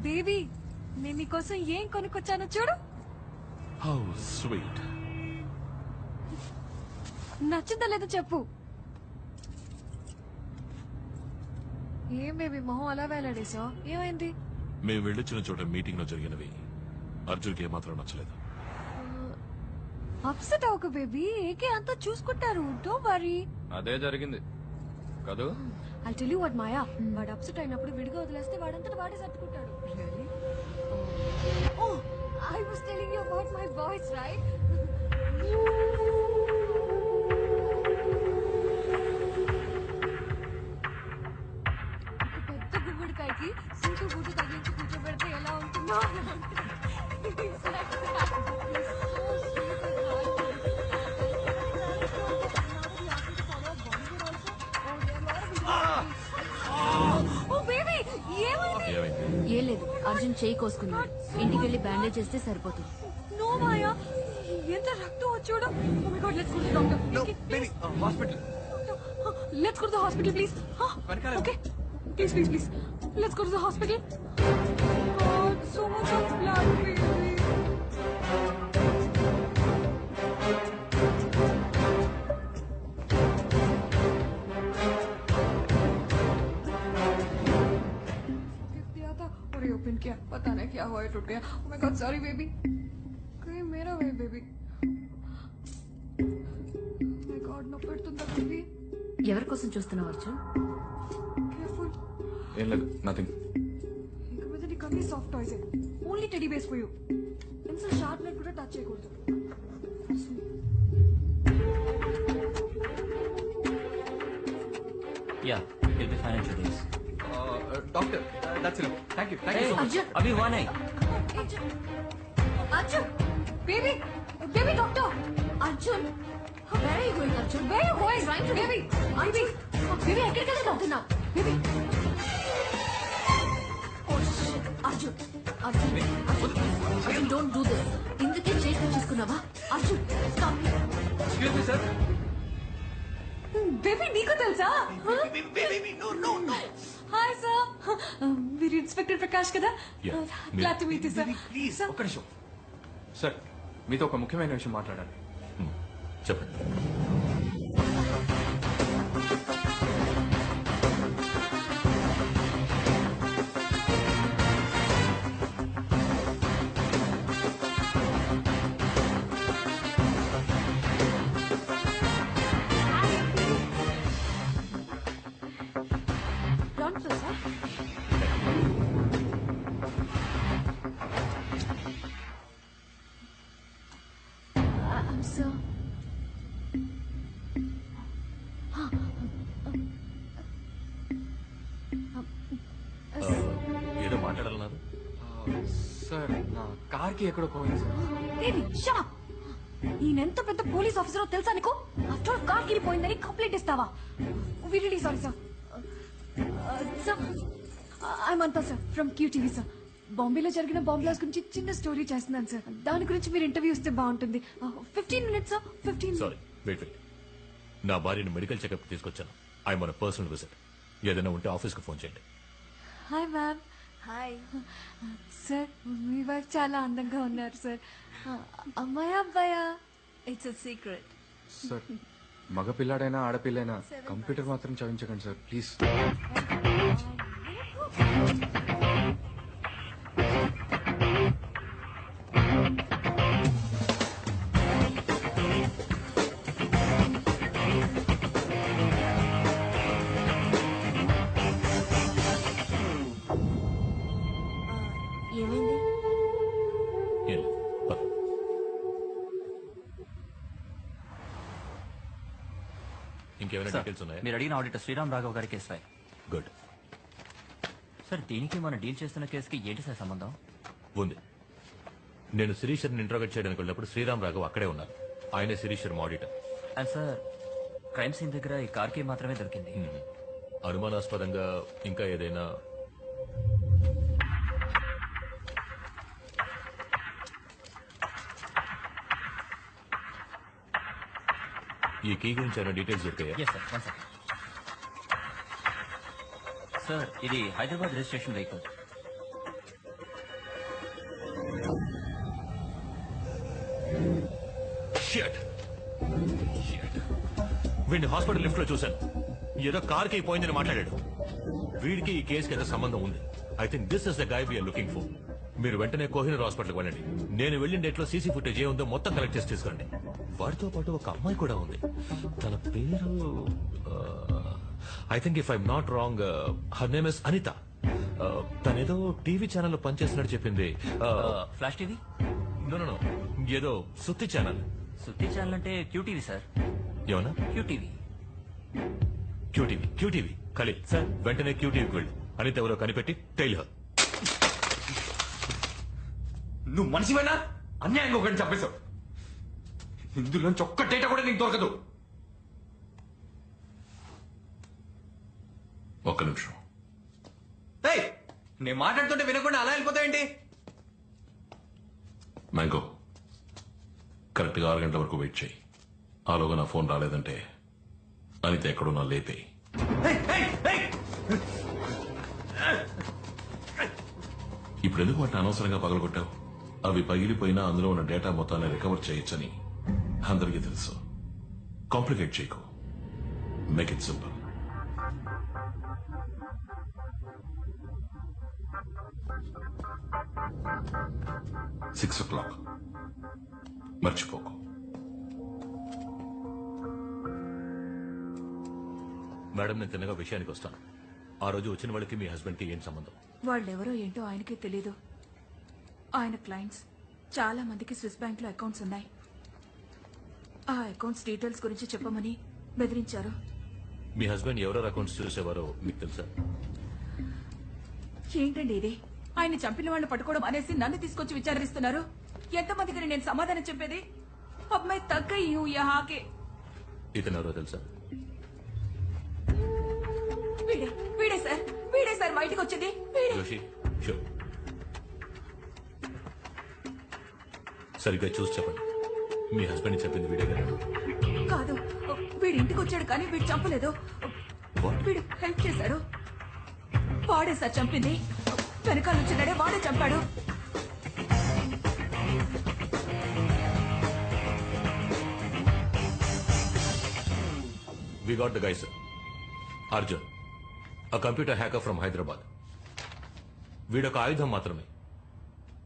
Baby నేను నీకోసం ఏం కొనుక్కొచ్చానో చూడు. How sweet. నచ్చిందా లేదో చెప్పు. ఏం బేబీ మొహం అలా వేలాడేసా, ఏమైంది? మేము వెళ్ళొచ్చిన చోట మీటింగ్ లో జరిగినవి అర్జున్కి ఏమాత్రం నచ్చలేదు. అప్సెట్ అవ్వకు బేబీ, ఏకే అంతా చూసుకుంటారు, డోంట్ వరీ. అదే జరిగింది కదూ. I tell you what Maya, వాడు అప్సెట్ అయినప్పుడు విడిగా వదిలేస్తే వాడంతట వాడే సర్దుకుంటాడు. Really? Oh I was telling you about my boys right. పెద్ద గుమ్మడికాయకి సీటు బూటు తగిలించి కూర్చోబెడితే ఎలా ఉంటుందో అలా ఉంటుంది. It's like that. He's so sweet and hard. Oh baby, ఏమైంది? ఏం లేదు, అర్జున్ చేయి కోసుకున్నాడు. ఇంటికి వెళ్ళి బ్యాండేజ్ చేస్తే సరిపోతుంది. No మాయా, ఎంత రక్తం వచ్చాడో. Oh my God, let's go to the doctor. No, baby, hospital. Let's go to the hospital, please. Okay, please. Let's go to the hospital. God, so much of blood, baby. दिया था और ये open किया, पता नहीं क्या हुआ, टूट गया. Oh my God, sorry baby. कहीं मेरा है baby. Oh my God, no పెడుతుందా baby? ఎవరి కోసం చూస్తున్నావు అర్జున్? Careful. ఏం లేదు, నథింగ్. ఇక మీద నీకు అన్ని soft toys, only teddy base for you. ఎంత షార్ప్ నెట్ కూడా టచ్ చేయకూడదు. Yeah, he'll be fine in 2 days. Doctor, that's it. Thank you so much. Arjun, Abhi, one eye. Arjun, baby, doctor. Arjun, where are you going, Arjun? Where are you going? Trying to- Baby, baby ఎక్కడికి వెళ్తున్నావు? baby. Arjun, don't do this. ఇందుకే చేసి తీసుకున్నావా? Arjun, stop. Excuse me sir. Baby నీకు తెలుసా? Hi sir, మీరు inspector Prakash కదా? Yeah. Glad to meet you sir. Please ఒక్క నిమిషం సార్, మీతో ఒక ముఖ్యమైన విషయం మాట్లాడాలి. చెప్పండి. Don't do sir. I'm so. ఏదో మాట్లాడాలన్నారు. సార్, నా కార్కి ఎక్కడో పోయింది సార్. Baby, shut up. ఈయనెంత పెద్ద పోలీస్ ఆఫీసరో తెలుసా నీకు? ఆఫ్టర్ ఆల్ కార్ కిరిపోయిందని కంప్లైంట్ ఇస్తావా? We really sorry sir. Sir, I'm అంతా సార్ ఫ్రమ్ QTV సార్. బాంబేలో జరిగిన బాంబ్ బ్లాస్ట్ గురించి చిన్న స్టోరీ చేస్తున్నాను సార్. దాని గురించి మీరు ఇంటర్వ్యూ ఇస్తే బాగుంటుంది. 15 minutes సార్, 15. Sorry, wait. నా భార్యను మెడికల్ చెకప్ తీసుకొచ్చాను. I'm on personal visit. ఏదైనా ఉంటే ఆఫీస్కి ఫోన్ చేయండి. Hi ma'am. హాయ్ సార్, మీ వైఫ్ చాలా అందంగా ఉన్నారు సార్. అమ్మాయా అబ్బాయా? It's a secret. సార్, మగ పిల్లాడైనా ఆడపిల్లైనా కంప్యూటర్ మాత్రం చదివించకండి సార్, ప్లీజ్. ఏమైంది? ఏం లేదు. పద. ఇంకేమైనా సార్, డీటెయిల్స్ ఉన్నాయా? మీరు అడిగిన ఆడిటర్ శ్రీరామ్ రాఘవ్ గారి కేసు ఫైల్. గుడ్. సార్, దీనికి మనం డీల్ చేస్తున్న కేసుకి ఏంటి సార్ సంబంధం? ఉంది. నేను శిరీషర్ని ఇంట్రోగేట్ చేయడానికి వెళ్ళినప్పుడు శ్రీరామ్ రాఘవ్ అక్కడే ఉన్నారు. ఆయనే శిరీషర్ auditor. And sir, crime scene దగ్గర ఈ కార్కి మాత్రమే దొరికింది. అనుమానాస్పదంగా ఇంకా ఏదైనా? ఈ కీ గురించి ఏమైనా డీటెయిల్స్ దొరికాయా? Yes sir, one second. Sir, ఇది హైదరాబాద్ రిజిస్ట్రేషన్ వెహికల్. షిట్ వీడిని హాస్పిటల్ లిఫ్ట్ లో చూశాను. ఏదో కార్ కి పోయిందని మాట్లాడాడు. వీడికి ఈ కేసుకి ఏదో సంబంధం ఉంది. I think this is the guy we're looking for. మీరు వెంటనే కోహినూర్ హాస్పిటల్కి వెళ్ళండి. నేను వెళ్ళిన డేట్ లో సీసీ ఫుటేజ్ ఏ ఉందో మొత్తం కలెక్ట్ చేసి తీసుకురండి. వాడితో పాటు ఒక అమ్మాయి కూడా ఉంది. తన పేరు I think if I'm not wrong her name is Anitha. తనేదో టీవీ ఛానల్లో పనిచేస్తున్నట్టు చెప్పింది. ఫ్లాష్ టీవీ, నో ఏదో సుత్తి ఛానల్. సుత్తి ఛానల్ అంటే క్యూటీవీ సార్. ఏమన్నా? క్యూటీవీ. క్యూటీవీ ఖలీల్ సార్, వెంటనే క్యూటీవీకి వెళ్ళు. అనిత ఎవరో కనిపెట్టి టైల్ హర్. నువ్వు మనిషివేనా? అన్యాయంగా ఒకటి చంపేశావు. ఇందులోంచి ఒక్క డేటా కూడా నీకు దొరకదు. ఒక్క నిమిషం. ఏయ్, నేను మాట్లాడుతుంటే వినకుండా అలా వెళ్ళిపోతావేంటి? మ్యాంగో, కరెక్ట్గా 6 గంటల వరకు వెయిట్ చేయి. ఆలోగా నా ఫోన్ రాలేదంటే అనిత ఎక్కడున్నా లేపేయి. ఇప్పుడు ఎందుకు వాటిని అనవసరంగా పగలగొట్టావు? అవి పగిలిపోయినా అందులో ఉన్న డేటా మొత్తాన్ని రికవర్ చేయొచ్చని అందరికీ తెలుసు. కాంప్లికేట్ చేయకు. Make it simple. Six o'clock. మర్చిపోకు. మేడం, నేను తిన్నగా విషయానికి వస్తాను. ఆ రోజు వచ్చిన వాళ్ళకి మీ హస్బెండ్ కి ఏం సంబంధం? వాళ్ళెవరో ఏంటో ఆయనకే తెలీదు. ఆయన క్లయింట్స్ చాలా మందికి స్విస్ బ్యాంక్ లో అకౌంట్స్ ఉన్నాయి. ఆ అకౌంట్స్ డీటెయిల్స్ గురించి చెప్పమని బెదిరించారు. మీ హస్బెండ్ ఎవరెవరు అకౌంట్స్ చూసేవారో మీకు తెలుసా? ఏంటండి ఇది? ఆయన చంపిన వాళ్ళు పట్టుకోవడం అనేసి నన్ను తీసుకొచ్చి విచారిస్తున్నారు. ఎంతమందికి నేను సమాధానం చెప్పేది? అమ్మాయి తగ్గ యహాకే. ఇతను ఎవరో తెలుసా? వీడే సార్ బయటకు వచ్చింది. జోషి, షో సరిగ్గా చూసి చెప్పండి. మీ హస్బెండ్ చెప్పింది వీడే కదా? కాదు, వీడి ఇంటికి వచ్చాడు కానీ వీడు చంపలేదు. వీడు హెల్ప్ చేశాడు. వాడే సార్ చంపింది. వెనకాల వచ్చినాడే వాడే చంపాడు. We got the guy, sir. Arjun, a computer hacker from Hyderabad. వీడొక ఆయుధం మాత్రమే.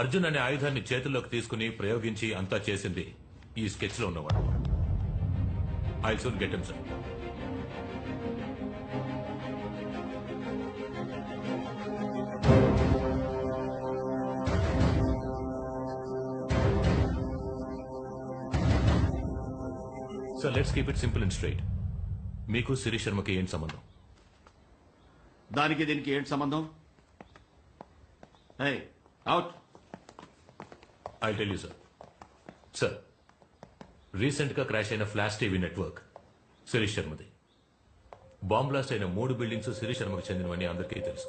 అర్జున్ అనే ఆయుధాన్ని చేతుల్లోకి తీసుకుని ప్రయోగించి అంతా చేసింది ఈ స్కెచ్ లో ఉన్నవాడు. I soon get him, sir. So let's keep it simple and straight. మీకు శిరీష్ శర్మకి ఏం సంబంధం? దానికి దీనికి ఏంటి సంబంధం? Out. I tell you, sir. Sir, recent గా క్రాష్ అయిన ఫ్లాష్ టీవీ నెట్వర్క్ శిరీష్ శర్మది. బాంబ్ బ్లాస్ట్ అయిన 3 బిల్డింగ్స్ శిరీష్ శర్మకు చెందినవని అందరికీ తెలుసు.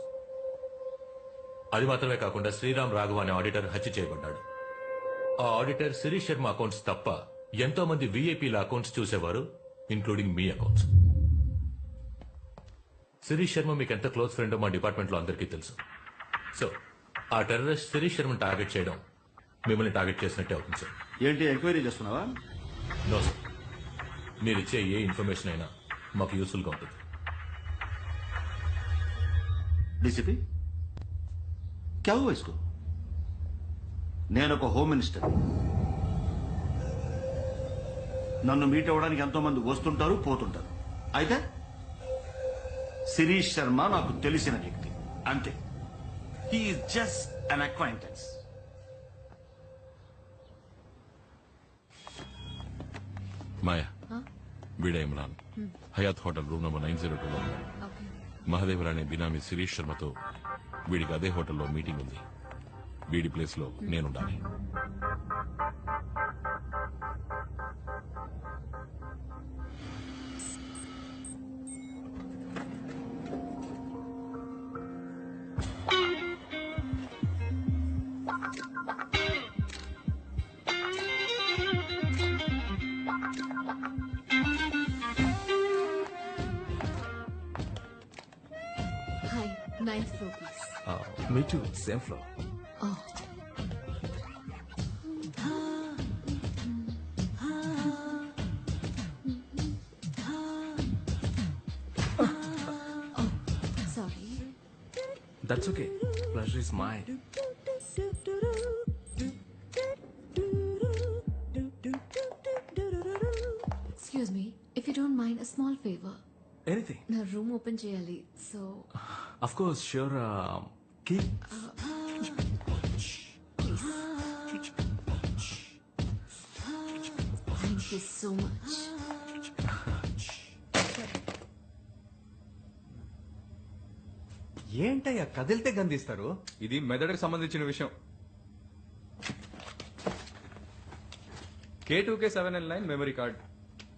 అది మాత్రమే కాకుండా శ్రీరామ్ రాఘవ అనే ఆడిటర్ హత్య చేయబడ్డాడు. ఆ ఆడిటర్ శిరీష్ శర్మ అకౌంట్స్ తప్ప ఎంతో మంది వీఐపీల అకౌంట్స్ చూసేవారు, ఇంక్లూడింగ్ మీ అకౌంట్స్. శిరీష్ శర్మ మీకు ఎంత క్లోజ్ ఫ్రెండో మా డిపార్ట్మెంట్ లో అందరికీ తెలుసు. సో ఆ టెర్రరిస్ట్ శిరీష్ శర్మను టార్గెట్ చేయడం మిమ్మల్ని టార్గెట్ చేసినట్టే అవుతుంది, సార్. ఏంటి ఎంక్వైరీ చేస్తున్నావా? నో సార్, మీరిచ్చే ఏ ఇన్ఫర్మేషన్ అయినా మాకు యూస్ఫుల్ గా ఉంటుంది. డీసీపీ క్యా హువా ఇస్కో? నేను ఒక హోమ్ మినిస్టర్. నన్ను మీట్ అవ్వడానికి ఎంతో మంది వస్తుంటారు, పోతుంటారు. అయితే శిరీష్ శర్మ నాకు తెలిసిన వ్యక్తి, అంతే. He's just an acquaintance. Maya, వీడే Imran. Hyatt hotel room number 902లో ఉన్నాడు. మహదేవర్ అనే బినామీ శిరీష్ శర్మతో వీడికి అదే హోటల్లో మీటింగ్ ఉంది. వీడి ప్లేస్ లో నేనుండాలి. Hi, 9th floor, please. Me too, same floor. Oh. That's okay, pleasure is my. Excuse me, if you don't mind a small favour. Anything. నా రూమ్ ఓపెన్ చేయాలి, so Of course, sure. Key. Thank you so much. ఏంటయ్యా కదిలితే గందిస్తారు? ఇది మెదడుకు సంబంధించిన విషయం. K2K7L9 memory card,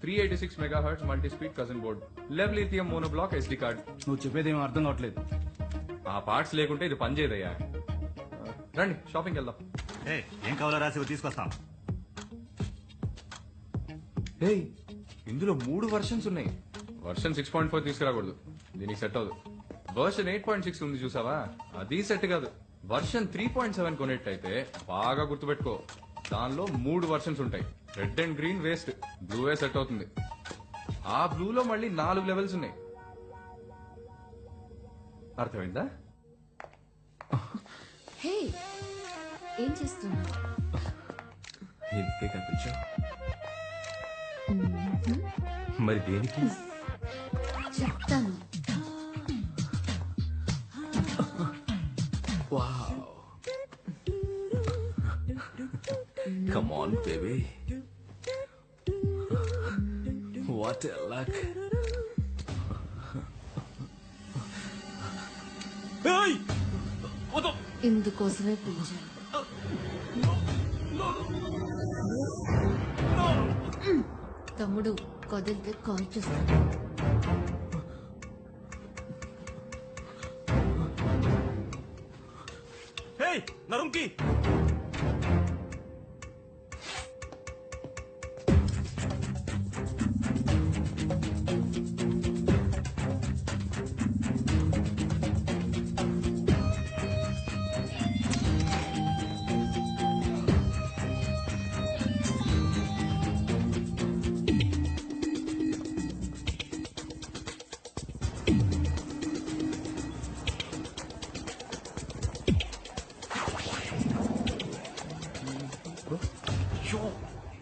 386 megahertz multi speed కజన్ బోర్డ్, లెవ్ లిథియం మోనోబ్లాక్ SD కార్డ్. నువ్వు చెప్పేది ఏమీ అర్థం కావట్లేదు. ఆ పార్ట్స్ లేకుంటే ఇది పనిచేయదయ్యా. రండి షాపింగ్కి వెళ్దాం. ఏం కావాలో రాసి తీసుకొస్తాం. ఏయ్, ఇందులో 3 వర్షన్స్ ఉన్నాయి. వర్షన్ 6.4 తీసుకురాకూడదు, దీనికి సెట్ అవ్వదు. వర్షన్ 8.6 ఉంది చూసావా, అది సెట్ కాదు. వర్షన్ 3.7 కొనేట్టయితే బాగా గుర్తుపెట్టుకో, దానిలో 3 వర్షన్స్ ఉంటాయి. రెడ్ అండ్ గ్రీన్ వేస్ట్, బ్లూవే సెట్ అవుతుంది. ఆ బ్లూలో మళ్ళీ 4 లెవెల్స్ ఉన్నాయి. అర్థమైందా? హే, ఏం చేస్తున్నా? ఇంతే కనిపించా. మరి దేనికి? చెప్తాను. Come on, baby. What a luck. Hey! ఇందుకోసమే పిలిచాను. తమ్ముడు కదిలితే కాల్ చేస్తాను. Hey, Narumki!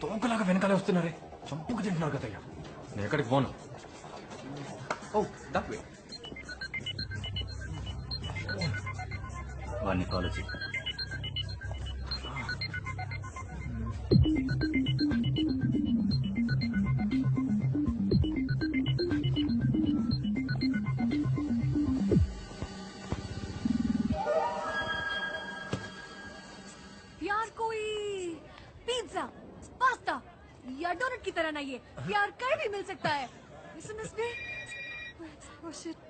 తోకలాగా వెనకాలే వస్తున్నారే, చంపుకు తింటున్నారు కదయ్యా. నేను ఎక్కడికి పోను. ఓ దట్ వే. వాడిని కాల్ చేయి. प्यार कोई पिज्जा, पास्ता या डोनट की तरह नहीं है. प्यार कहीं भी मिल सकता है. SMS पे. Oh shit.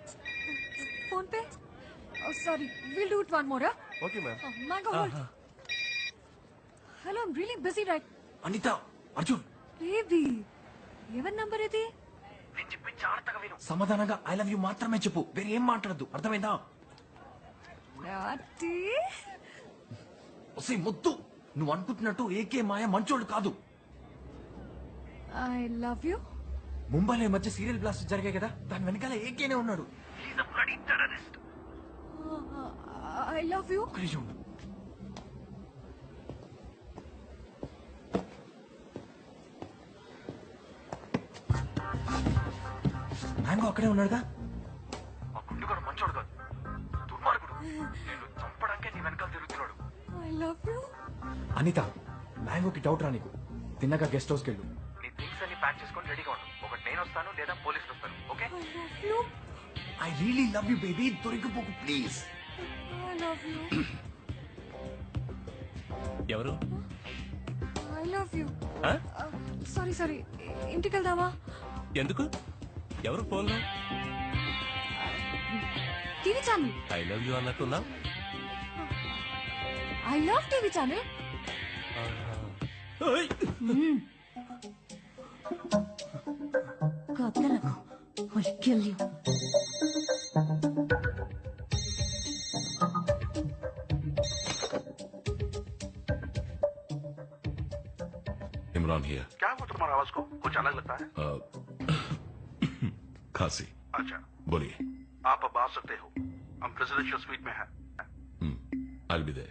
फोन पे. Oh sorry. We'll do it one more. Huh? Okay ma'am. Oh, mango hold. Hello, I'm really busy right. Anita, Arjun, Baby. ఎవరి నంబర్ ఇది? సమాధానంగా ఐ లవ్ యూ మాత్రమే చెప్పు, వేరే ఏం మాట్లాడద్దు. అర్థమైందా? నాటి. ఒసే ముద్దు, నువ్వు అనుకుంటున్నట్టు ఏకే మాయ మంచోడు కాదు. I love you. ముంబైలో ఈ మధ్య సీరియల్ బ్లాస్ట్ జరిగాయి కదా, దాని వెనకాల ఏకేనే ఉన్నాడు. I love you. ఒక్క నిమిషం ఉండు. మ్యాంగో అక్కడే ఉన్నాడుగా. ఆ గుండుగాడు మంచోడు కాదు, దుర్మార్గుడు. నేను చంపడానికే నీ వెనకాల తిరుగుతున్నాడు. I love you. అనిత, మ్యాంగోకి డౌట్ రా నీకు. తిన్నాక గెస్ట్ హౌస్కి వెళ్ళు. నీ థింగ్స్ అన్ని ప్యాక్ చేసుకొని రెడీగా ఉండు. ఒకటి నేను వస్తాను, లేదా పోలీసులు వస్తారు. Okay? I love you. I really love you baby. దొరికిపోకు ప్లీజ్. I love you. ఎవరు? I love you. Sorry sorry, ఇంటికి వెళ్దామా? ఎందుకు? ఎవరు ఫోన్లో? TV channel. I love you అన్నట్టున్నా. I love TV channel. కదలకు. I'll kill you. Imran here. क्या हुआ तुम्हारा आवाज को कुछ अलग लगता है? खांसी. अच्छा, बोलिए. आप अब आ सकते हो. हम प्रेसिडेंशियल स्वीट में हैं ఐల్ బి దే